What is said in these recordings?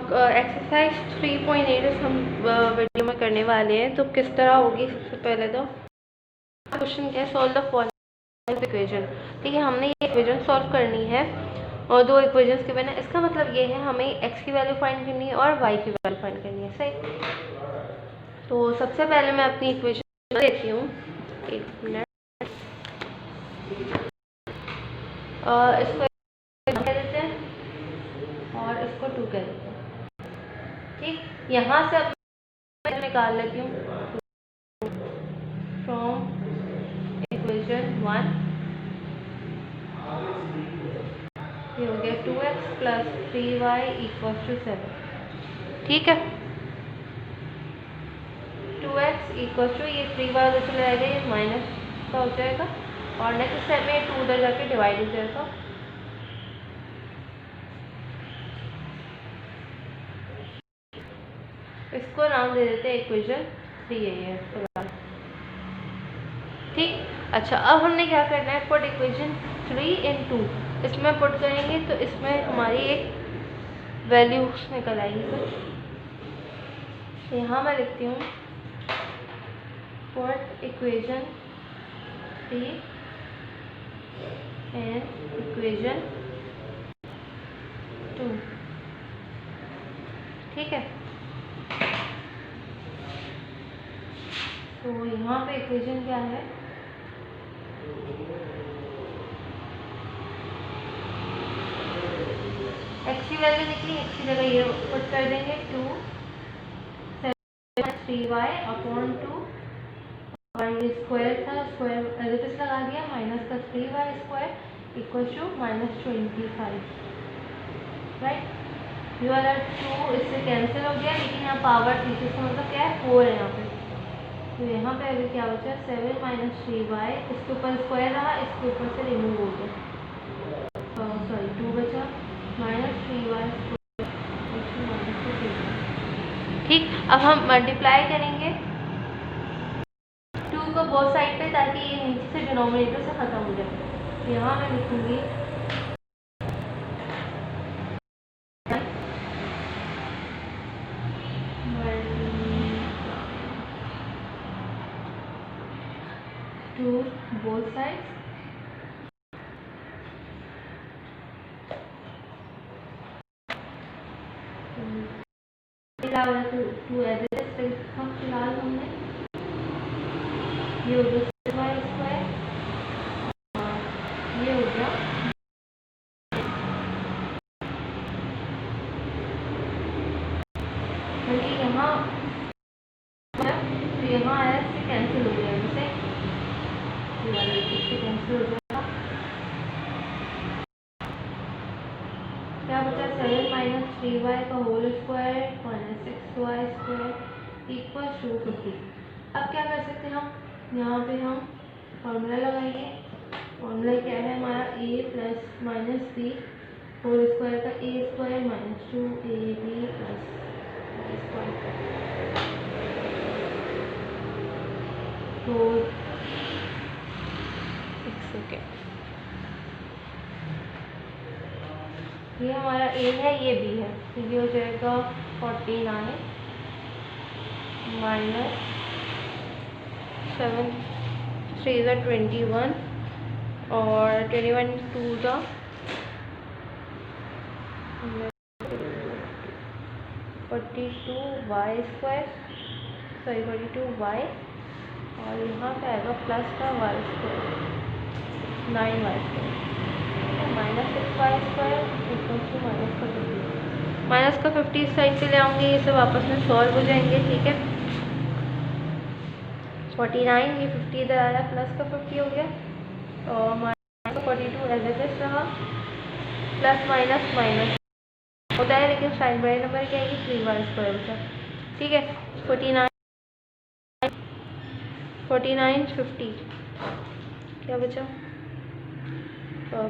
Exercise 3.8 हम video में करने वाले हैं। तो किस तरह होगी, सबसे पहले तो क्वेश्चन क्या है, सॉल्व द फॉलोइंग इक्वेशन। ठीक है, हमने ये इक्वेशन सॉल्व करनी है और दो इक्वेशंस के बिना। इसका मतलब ये है हमें x की वैल्यू फाइंड करनी है और y की वैल्यू फाइंड करनी है। सही, तो सबसे पहले मैं अपनी इक्वेशन देती हूँ, एक मिनट। इसको कह देते हैं और इसको 2 कह देते हैं। ठीक, यहाँ से अब मैं निकाल लेती हूँ फ्रॉम इक्वेशन 1, ये हो गया 2x plus 3y equal to 7। ठीक है, 2x इक्वल टू ये 3y उधर चले जाएगा, ये माइनस का हो जाएगा और नेक्स्ट स्टेप में 2 उधर जाके डिवाइड हो जाएगा। इसको नाम दे देते हैं इक्वेशन 3 है ये। ठीक, अच्छा अब हमने क्या करना है, पुट इक्वेशन 3 इन 2, इसमें पुट करेंगे तो इसमें हमारी एक वैल्यू निकल आएगी कुछ। यहाँ मैं लिखती हूँ पुट इक्वेशन 3 इन इक्वेशन 2। ठीक है, तो यहाँ पे इक्वेशन क्या है, x की वैल्यू निकली, x की जगह ये पुट कर देंगे 2 7 3y अपॉन 2 और ये स्क्वायर था, स्क्वायर एज लगा दिया, माइनस का 3y square equal to -25। Right, ये वाला 2 इससे कैंसिल हो गया, लेकिन यहाँ पावर थी, इसका मतलब क्या है 4 है यहाँ पे। तो यहाँ पे अभी क्या बचा, 7 माइनस 3y, इसके ऊपर स्क्वायर रहा, इसके ऊपर से रिमूव हो गया, सॉरी 2 बचा माइनस 3y स्क्वायर। ठीक, अब हम मल्टीप्लाई करेंगे 2 को बोथ साइड पे, ताकि ये नीचे से डिनोमिनेटर से खत्म हो जाए। तो यहाँ मैं लिखूंगी 2 both sides टू एज फिलहाल हमने ये हो गया y स्क्वायर, ये हो गया बल्कि यहाँ तो यहाँ आया, इससे कैंसिल हो गया, जैसे कैंसिल हो जाएगा। क्या बचा, 7 माइनस 3y का whole square minus 6y square equal to 50। अब क्या कर सकते हैं हम, यहाँ पे हम फॉर्मूला लगाएंगे। फॉर्मूला क्या है हमारा, a plus minus B whole square का a square minus 2ab plus y square. तो ये हमारा a है, ये b है, तो ये हो जाएगा 49 माइनस 7 3 ज़ा 21 और 21 2 ज़ा 42y स्क्वायर, सॉरी 42y, और यहाँ पे आएगा प्लस का y square 9y square minus 6y square equal to minus का 50 इस साइड से ले आऊँगी, ये सब आपस में सॉल्व हो जाएंगे। ठीक है, 49 ये 50 इधर आ रहा है, प्लस का 50 हो गया और माइनस का 42 एज इट इज रहा, प्लस माइनस माइनस होता है, लेकिन साइन बड़े नंबर की आएगी, 3y स्क्वायर होता है। ठीक है, 49 50 क्या बचा,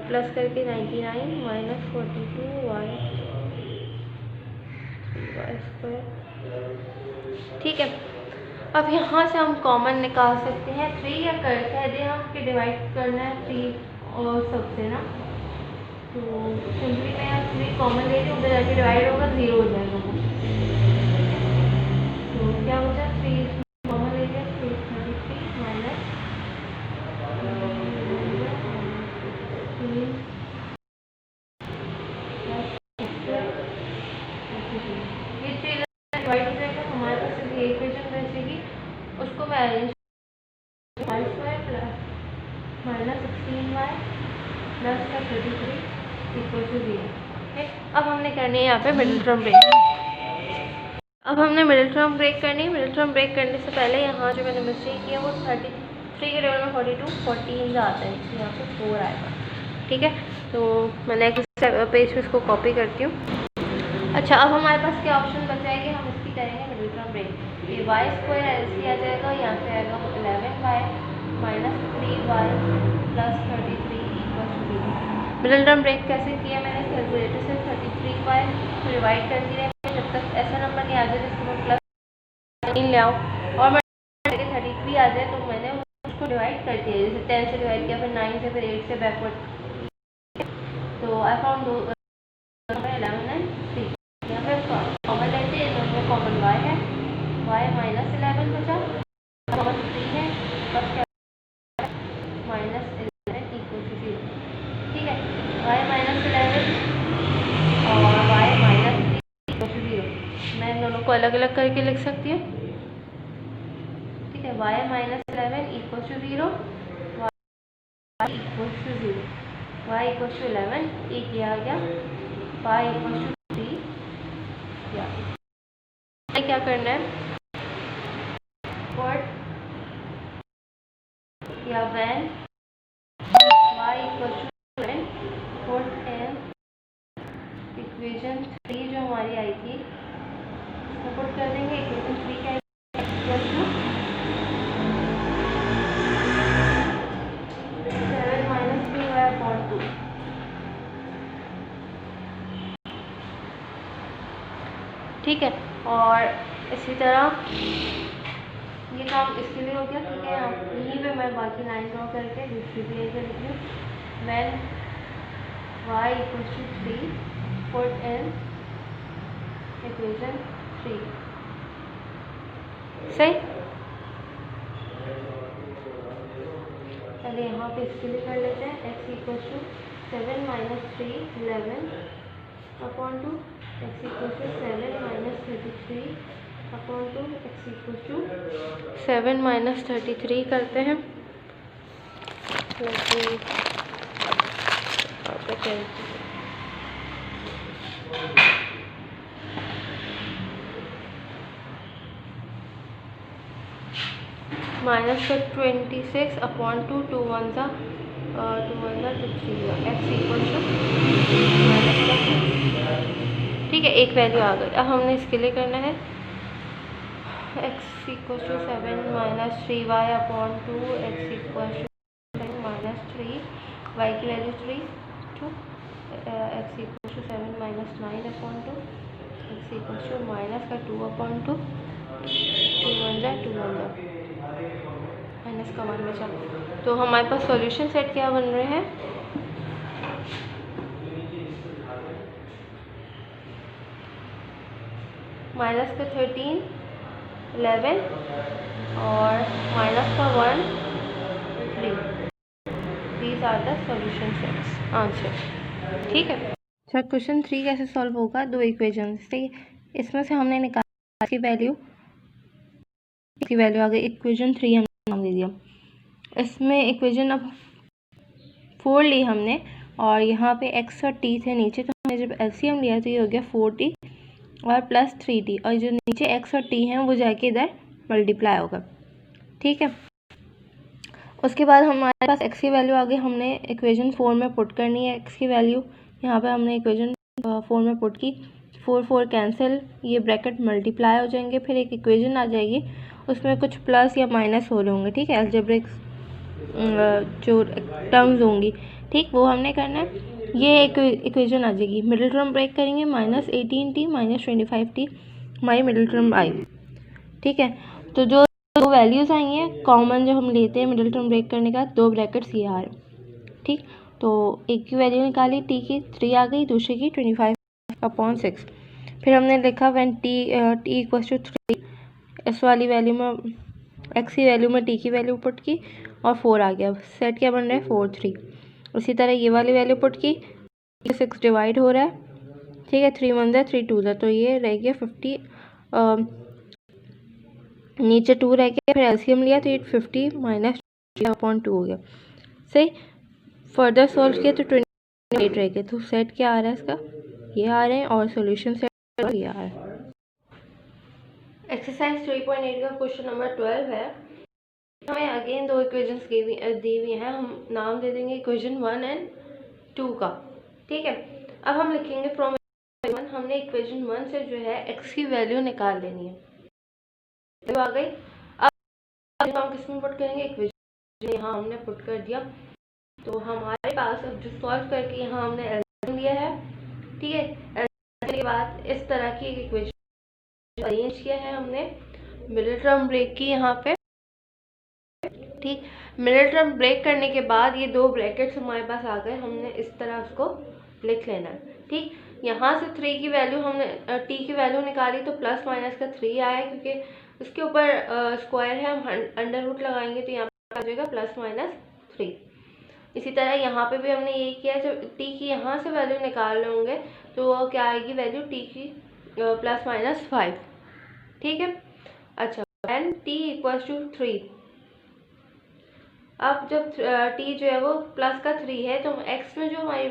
प्लस करके 99 माइनस 42y स्क्वायर। ठीक है, अब यहाँ से हम कॉमन निकाल सकते हैं 3, या कह दें हम कि डिवाइड करना है 3 और सबसे ना, तो सिंपली मैं यहाँ 3 कॉमन ले रही हूँ, उधर जाके डिवाइड होगा 0 हो जाएगा। उसको मैं arrange Y square plus minus 16y plus का 33 इक्वल टू 0। अब हमने करनी है यहाँ पे मिडिल टर्म ब्रेक। अब हमने मिडिल टर्म ब्रेक करनी है। मिडिल टर्म ब्रेक करने से पहले यहाँ जो मैंने मिस्टेक किया वो 33 के टेबल में 42 14 आता है, इसलिए यहाँ पे 4 आएगा। ठीक है, तो मैं नेक्स्ट पेज पे इसको कॉपी करती हूँ। अच्छा, अब हमारे पास क्या ऑप्शन बच जाएगी, हम इसकी करेंगे मिडिल टर्म ब्रेक। ये वाई स्क्वायर एलसी आ जाएगा, यहाँ पे आएगा 11y minus 3y plus 33 equal to 0। Middle term break कैसे किया मैंने, कैलकुलेटर से 33y को डिवाइड कर दिया। जब तक ऐसा नंबर नहीं आ जाए जिसमें प्लस ले आओ और मैं 33 आ जाए तो मैंने उसको डिवाइड कर दिया। जैसे 10 से डिवाइड किया, फिर 9 से, फिर 8 से बैकवर्ड। तो आई फाउंड 11 एंड 3। यहाँ पे कॉमन लेते हैं, दोनों कॉमन y है, y माइनस 11 बचा, कॉमन 3 है, बस क्या माइनस 11 इक्वल टू 0। ठीक है, y माइनस 11 और y माइनस 3 इक्वल टू 0। मैं इन दोनों को अलग अलग करके लिख सकती हूँ। ठीक है, y minus 11 equal to 0, y equal to 0, y equal to 11 एक ये आ गया, y इक्वल टू 3 या क्या करना है, व्हाट या when y equal to 11 put in equation 3 जो हमारी आई थी उसको पुट कर देंगे। इक्वेशन 3 क्या equal to 7 minus 3y upon 2। ठीक है, और इसी तरह ये काम इसके लिए हो गया। ठीक है, यहीं पे मैं बाकी लाइन ड्रॉ करके दूसरी भी यहीं पे लिख लूँ। When y equal to 3 put in equation 3। सही, पहले यहाँ पे इसके लिए कर लेते हैं। x equal to 7 minus 3 11 upon 2, x equal to 7 minus 33 upon 2, x equal to 7 minus 33 करते हैं। माइनस का 26 अपॉन 2, 2 1 ज़ा 3 एक्स इक्वल टू माइनस का 6। ठीक है, एक वैल्यू आ गई। अब हमने इसके लिए करना है x equal to 7 minus 3y upon 2, x equal to 7 minus 3, y की value 3 to x equal to 7 minus 9 upon 2, x equal to minus का 2 अपॉन 2, 2 1 ज़ा 2 1 ज़ा माइनस का 1 बचा। तो हमारे पास सॉल्यूशन सेट क्या बन रहे हैं, माइनस का 13 11 और माइनस का 1 3। These are the solution sets answer. ठीक है, सर क्वेश्चन 3 कैसे सॉल्व होगा, दो इक्वेशन। ठीक है, इसमें से हमने निकाला की वैल्यू आ गई, इक्वेशन 3 हमने नाम दे दिया। इसमें इक्वेशन अब 4 ली हमने और यहाँ पे x और t थे नीचे, तो हमने जब एलसीएम लिया तो ये हो गया 4t और प्लस 3t, और जो नीचे x और t हैं वो जाके इधर मल्टीप्लाई होगा। ठीक है, उसके बाद हमारे पास x की वैल्यू आ गई, हमने इक्वेशन 4 में पुट करनी है x की वैल्यू। यहाँ पे हमने इक्वेशन 4 में पुट की, 4 4 कैंसिल, ये ब्रैकेट मल्टीप्लाई हो जाएंगे, फिर एक इक्वेशन आ जाएगी उसमें कुछ प्लस या माइनस हो रहे होंगे। ठीक है, अलजेब्रिक जो टर्म्स होंगी, ठीक, वो हमने करना है। ये एक इक्वेशन आ जाएगी, मिडिल टर्म ब्रेक करेंगे, माइनस 18t माइनस 25t हमारी मिडिल टर्म आई। ठीक है, तो जो दो वैल्यूज़ आई हैं कॉमन जो हम लेते हैं मिडिल टर्म ब्रेक करने का, दो ब्रैकेट्स ये आ रहे। ठीक, तो एक की वैल्यू निकाली t की 3 आ गई, दूसरे की 25/6। फिर हमने लिखा व्हेन t इक्वल टू 3, इस वाली वैल्यू में x की वैल्यू में t की वैल्यू पुट की और 4 आ गया। सेट क्या बन रहा है 4 3। उसी तरह ये वाली वैल्यू पुट की, 6 डिवाइड हो रहा है। ठीक है, 3 1 ज़ा 3 2 ज़ा, तो ये रह गया नीचे 2 रह गया, फिर एलसीएम लिया तो ये 50 माइनस 3/2 हो गया। सही, फर्दर सॉल्व किया तो 28 रह गया। तो सेट क्या आ रहा है इसका, ये आ रहे हैं, और सॉल्यूशन सेट ये आ रहा है। एक्सरसाइज 3.8 का क्वेश्चन नंबर 12 है। हमें अगेन दो इक्वेशंस दी हुई हैं, हम नाम दे देंगे इक्वेशन 1 एंड 2 का। ठीक है, अब हम लिखेंगे फ्रॉम इक्वेशन 1, हमने इक्वेशन 1 से जो है x की वैल्यू निकाल लेनी है। तो आ गई। अब हम किस में पुट करेंगे, इक्वेशन यहाँ हमने पुट कर दिया। तो हमारे पास अब जो सॉल्व करके यहाँ हमने एलसीएम लिया है। ठीक है, एलसीएम के बाद इस तरह की एक इक्वेशन अरेंज किया है हमने मिडिल टर्म ब्रेक की यहाँ पे। ठीक, मिडिल टर्म ब्रेक करने के बाद ये दो ब्रैकेट्स हमारे पास आ गए, हमने इस तरह उसको लिख लेना है। ठीक, यहाँ से 3 की वैल्यू हमने t की वैल्यू निकाली तो प्लस माइनस का 3 आया, क्योंकि उसके ऊपर स्क्वायर है, हम अंडर रूट लगाएंगे तो यहाँ पे आ जाएगा प्लस माइनस 3। इसी तरह यहाँ पे भी हमने यही किया, जब t की यहाँ से वैल्यू निकाल होंगे तो क्या आएगी वैल्यू t की प्लस माइनस 5। ठीक है, अच्छा, एंड t इक्वल्स टू 3। अब जब t जो है वो प्लस का 3 है तो x में जो हमारी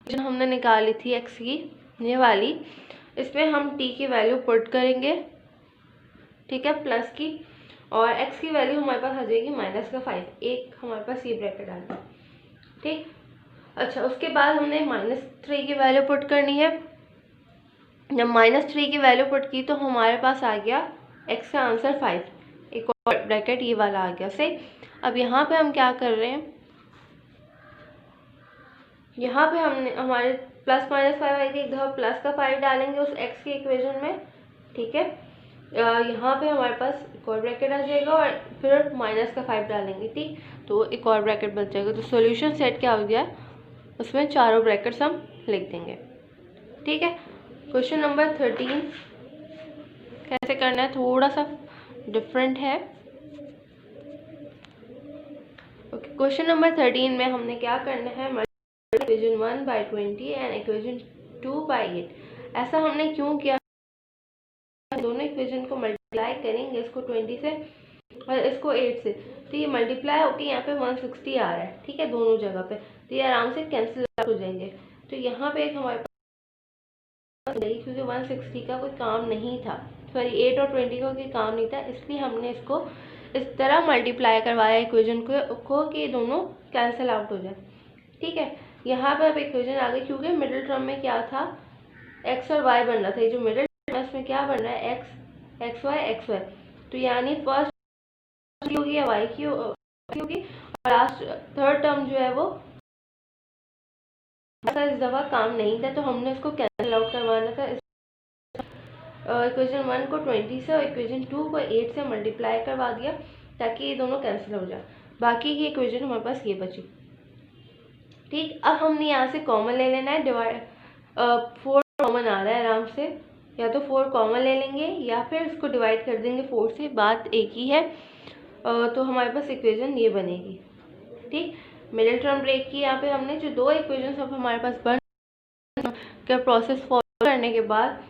जो हमने निकाली थी x की ये वाली, इसमें हम t की वैल्यू पुट करेंगे। ठीक है, प्लस की, और x की वैल्यू हमारे पास आ जाएगी माइनस का 5। एक हमारे पास ये ब्रैकेट आ गया। ठीक, अच्छा, उसके बाद हमने -3 की वैल्यू पुट करनी है। जब -3 की वैल्यू पुट की तो हमारे पास आ गया x का आंसर 5। एक और ब्रैकेट ये वाला आ गया। सही, अब यहाँ पे हम क्या कर रहे हैं, यहाँ पे हमने हमारे प्लस माइनस 5 आई थी, एक दफ़ा प्लस का 5 डालेंगे उस x की इक्वेशन में। ठीक है, यहाँ पे हमारे पास एक और ब्रैकेट आ जाएगा और फिर माइनस का 5 डालेंगे। ठीक, तो एक और ब्रैकेट बच जाएगा। तो सॉल्यूशन सेट क्या हो गया, उसमें चारों ब्रैकेट्स हम लिख देंगे। ठीक है, क्वेश्चन नंबर 13 कैसे करना है, थोड़ा सा डिफरेंट है। ओके, क्वेश्चन नंबर 13 में हमने क्या करना है, इक्वेशन 1/20 एंड इक्वेशन 2/8। ऐसा हमने क्यों किया, दोनों इक्वेशन को मल्टीप्लाई करेंगे, इसको 20 से और इसको 8 से, तो ये मल्टीप्लाई होकर यहाँ पे 160 आ रहा है। ठीक है, दोनों जगह पे, तो ये आराम से कैंसिल आउट हो जाएंगे। तो यहाँ पे एक हमारे पास नहीं, क्योंकि 160 का कोई काम नहीं था, सॉरी 8 और 20 का कोई काम नहीं था, इसलिए हमने इसको इस तरह मल्टीप्लाई करवाया इक्वेशन को कि दोनों कैंसिल आउट हो जाए। ठीक है, यहाँ पे अब इक्वेशन आ गई, क्योंकि मिडिल टर्म में क्या था, x और y बन रहा था। ये जो मिडिल टर्म में क्या बन रहा है, x y। तो यानी फर्स्ट होगी या y की होगी, और लास्ट थर्ड टर्म जो है वो इस दफ़ा काम नहीं था, तो हमने इसको कैंसिल आउट करवाना था। इक्वेशन 1 को 20 से और इक्वेशन 2 को 8 से मल्टीप्लाई करवा दिया ताकि ये दोनों कैंसिल हो जाए। बाकी की इक्वेशन हमारे पास ये बची। ठीक, अब हमने यहाँ से कॉमन ले लेना है, डिवाइड 4 कॉमन आ रहा है आराम से, या तो 4 कॉमन ले लेंगे या फिर इसको डिवाइड कर देंगे 4 से, बात एक ही है। तो हमारे पास इक्वेशन ये बनेगी। ठीक, मिडिल टर्म ब्रेक की यहाँ पे हमने जो दो इक्वेशन अब हमारे पास बन का प्रोसेस फॉलो करने के बाद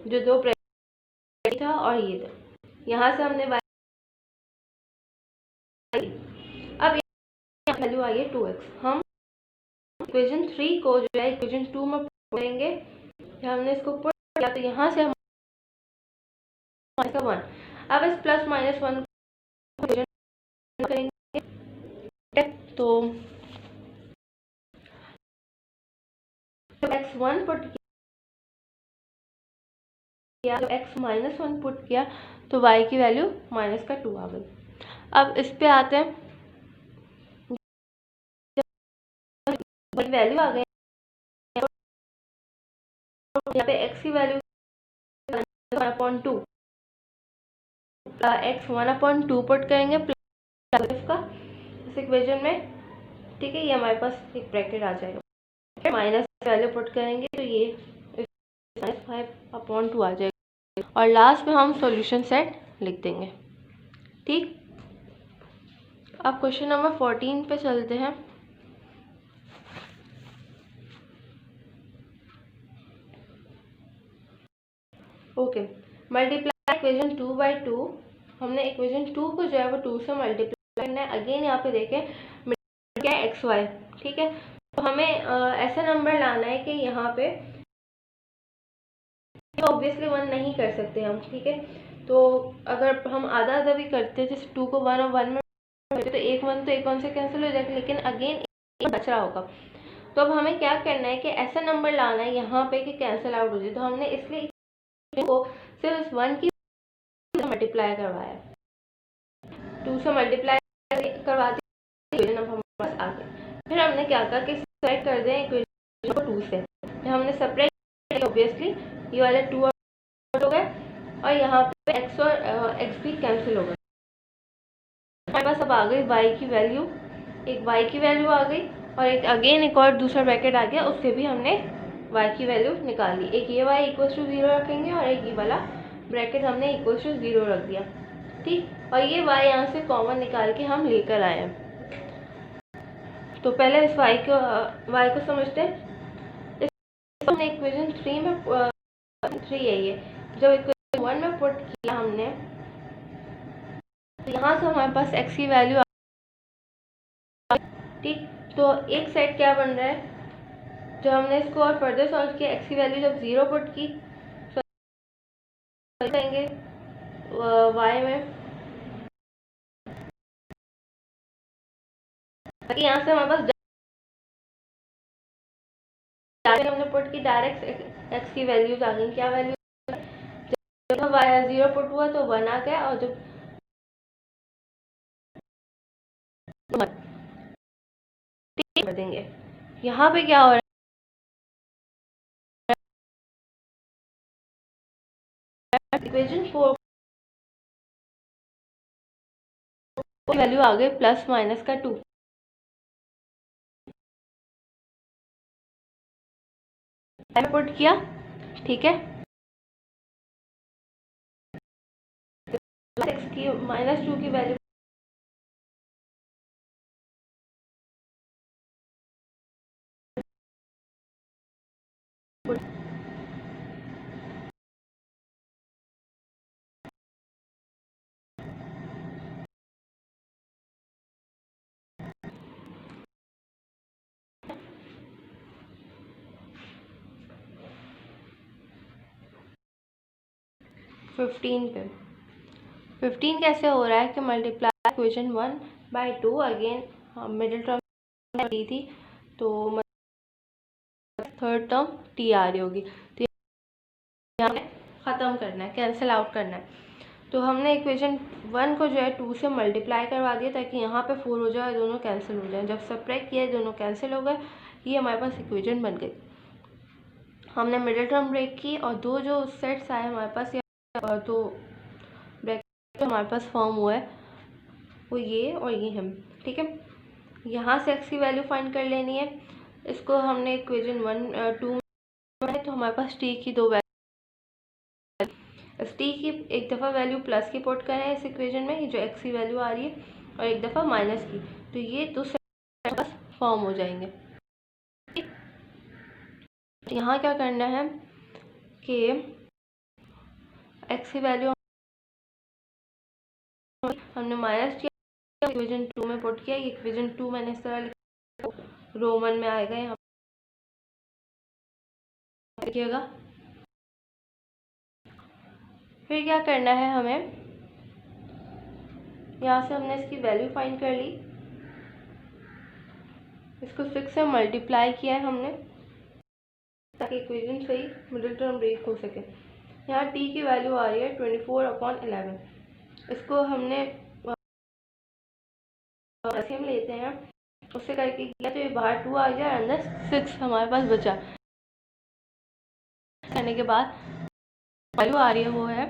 जो दो ब्रैकेट था और ये था, यहाँ से हमने अब वैल्यू आई है 2x। हम इक्वेशन 3 को जो है इक्वेशन 2 में पुट करेंगे, हमने इसको पुट किया तो यहाँ से हम -1। अब इस प्लस माइनस 1 करेंगे, तो x1 पुट किया, तो x -1 पुट किया तो y की वैल्यू -2 आ गई। अब इस पे आते हैं, वैल्यू आ गई, यहाँ पे x की वैल्यू 1/2, x 1/2 पुट करेंगे प्लस का इस इक्वेशन में। ठीक है, ये हमारे पास एक ब्रैकेट आ जाएगा, माइनस वैल्यू पुट करेंगे तो ये -5/2 आ जाएगा, और लास्ट में हम सॉल्यूशन सेट लिख देंगे। ठीक, अब क्वेश्चन नंबर 14 पे चलते हैं। ओके, मल्टीप्लाई इक्वेशन 2/2 हमने इक्वेशन 2 को जो है वो 2 से मल्टीप्लाई करना है। अगेन यहाँ पे देखें क्या है एक्स वाई, ठीक है। तो हमें ऐसा नंबर लाना है कि यहाँ पे ऑब्वियसली 1 नहीं कर सकते हम, ठीक है। तो अगर हम आधा आधा भी करते हैं, जैसे 2 को 1 और 1 में करते तो एक 1 से कैंसिल हो जाएगा, लेकिन अगेन एक बच रहा होगा। तो अब हमें क्या करना है कि ऐसा नंबर लाना है यहाँ पे कि कैंसिल आउट हो जाए। तो हमने इसलिए को सिर्फ 1 की मल्टीप्लाई करवाया, 2 से मल्टीप्लाई करवा दी, हमारे पास आ गया। फिर हमने क्या कहा कि सेट कर दें इक्वेशन को 2 से। फिर हमने सेपरेट ऑब्वियसली ये वाले 2 हो गए और यहाँ पे x और x भी कैंसिल हो गए। हमारे पास अब आ गई y की वैल्यू, एक y की वैल्यू आ गई और एक अगेन एक और दूसरा ब्रैकेट आ गया, उससे भी हमने y की वैल्यू निकाली। एक ये y इक्वल टू 0 रखेंगे और एक ये वाला ब्रैकेट हमने इक्वल टू 0 रख दिया, ठीक। और ये y यहाँ से कॉमन निकाल के हम लेकर आए हैं। तो पहले इस y को समझते हैं। हमने इक्वेशन 3 में 3 है ये, जब इक्वेशन 1 में पुट किया हमने, तो यहाँ से हमारे पास x की वैल्यू, ठीक। तो एक सेट क्या बन रहा है, जब हमने इसको और फर्दर सॉल्व किया, x की वैल्यू जब 0 पुट की करेंगे y में, यहाँ से हमारे पास हमने पुट की डायरेक्ट x की वैल्यूज आ गई। क्या वैल्यू, जब y 0 पुट हुआ तो 1 आ गया, और जब कर देंगे। यहाँ पे क्या हो रहा है, इक्वेशन 4 वैल्यू आ गई प्लस माइनस का 2, पुट किया, ठीक है। x की -2 की वैल्यू पे 15 कैसे हो रहा है कि multiply equation 1/2, again middle term दी थी तो थर्ड टर्म t आ रही होगी, तो यहाँ ख़त्म करना है, कैंसिल आउट करना है। तो हमने इक्वेशन 1 को जो है 2 से मल्टीप्लाई करवा दिया ताकि यहाँ पे 4 हो जाए, दोनों कैंसिल हो जाए। जब सब्ट्रैक्ट किया दोनों कैंसिल हो गए, ये हमारे पास इक्वेशन बन गई। हमने मिडिल टर्म ब्रेक की और दो जो सेट्स आए हमारे पास, या दो ब्रैकेट हमारे पास फॉर्म हुआ है वो ये और ये हम, ठीक है। यहाँ से x की वैल्यू फाइंड कर लेनी है। इसको हमने इक्वेशन 2 में, तो हमारे पास t की दो वैल्यू, t की एक दफ़ा वैल्यू प्लस की पुट करें इस इक्वेशन में, जो x की वैल्यू आ रही है, और एक दफ़ा माइनस की, तो ये दो सेट फॉर्म हो जाएंगे। यहाँ क्या करना है कि x की वैल्यू हमने माइनस किया, इक्वेशन 2 में पुट किया। इक्वेशन 2 मैंने इस तरह लिखा, रोमन में आएगा यहाँ, देखिएगा। फिर क्या करना है हमें, यहाँ से हमने इसकी वैल्यू फाइंड कर ली, इसको 6 से मल्टीप्लाई किया है हमने ताकि इक्वेशन सही मिडिल टर्म ब्रेक हो सके। यहाँ t की वैल्यू आ रही है 24/11, इसको हमने हम लेते हैं, उससे करके किया तो ये बाहर 2 आ गया, अंदर 6 हमारे पास बचा। करने के बाद वैल्यू आ रही है वो है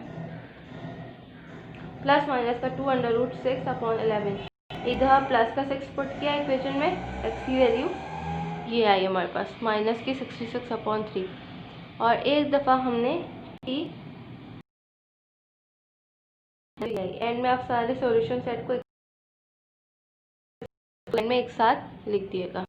प्लस माइनस का 2√6/11। एक दफ़ा प्लस का 6 पुट किया इक्वेशन में, x की वैल्यू ये आई हमारे पास माइनस की 66/3, और एक दफ़ा हमने t एंड में आप सारे सॉल्यूशन सेट को में एक साथ लिख दिएगा।